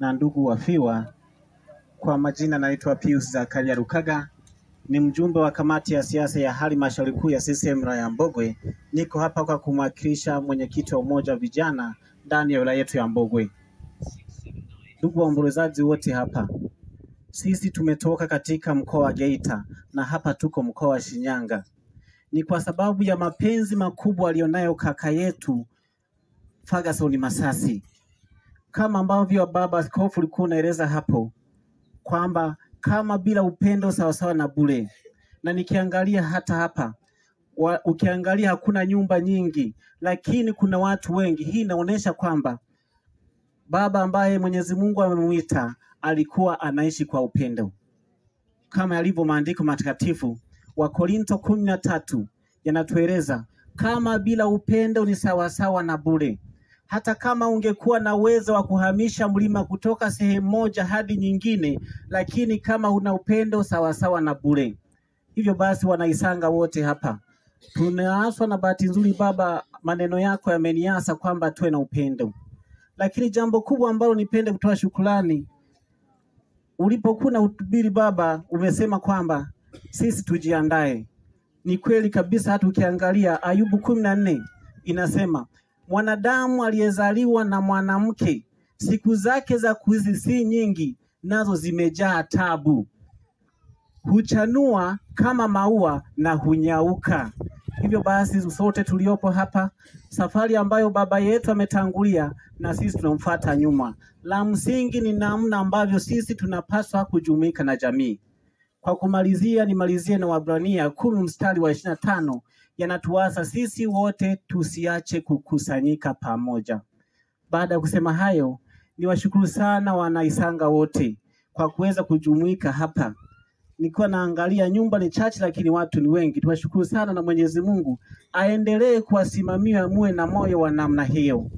na ndugu wafiwa. Kwa majina naitwa Pius Zakaria Rukaga, ni mjumbe wa kamati ya siasa ya halmashauri kuu ya CCM wilaya ya Mbogwe. Niko hapa kwa kumwakilisha mwenyekiti wa umoja wa vijana ndani ya wilaya yetu ya Mbogwe. Ndugu waombolezaji wote hapa, sisi tumetoka katika mkoa wa Geita na hapa tuko mkoa wa Shinyanga. Ni kwa sababu ya mapenzi makubwa alionayo kaka yetu Ferguson Masasi. Kama ambavyo baba askofu alikuwa anaeleza hapo kwamba kama bila upendo sawasawa na bure. Na nikiangalia hata hapa ukiangalia hakuna nyumba nyingi, lakini kuna watu wengi. Hii inaonyesha kwamba baba ambaye Mwenyezi Mungu amemuita alikuwa anaishi kwa upendo, kama yalivyo maandiko matakatifu. Wakorintho 13 yanatueleza kama bila upendo ni sawasawa na bure. Hata kama ungekuwa na uwezo wa kuhamisha mlima kutoka sehemu moja hadi nyingine, lakini kama una upendo sawasawa na bure. Hivyo basi, wanaisanga wote hapa tunaaswa, na bahati nzuri baba, maneno yako yameniasa kwamba tuwe na upendo. Lakini jambo kubwa ambalo nipende kutoa shukrani, ulipokuwa unahubiri baba, umesema kwamba sisi tujiandae. Ni kweli kabisa. Hata ukiangalia Ayubu 14 inasema mwanadamu aliyezaliwa na mwanamke siku zake za kuishi si nyingi, nazo zimejaa tabu. Huchanua kama maua na hunyauka. Hivyo basi, sote tuliopo hapa, safari ambayo baba yetu ametangulia na sisi tunamfuata nyuma. La msingi ni namna ambavyo sisi tunapaswa kujumuika na jamii. Kwa kumalizia, nimalizie na Waebrania 10 mstari wa 25, yanatuasa sisi wote tusiache kukusanyika pamoja. Baada ya kusema hayo, niwashukuru sana wanaisanga wote kwa kuweza kujumuika hapa. Nilikuwa naangalia nyumba ni chache lakini watu ni wengi. Tuwashukuru sana, na Mwenyezi Mungu aendelee kuwasimamia muwe na moyo wa namna hiyo.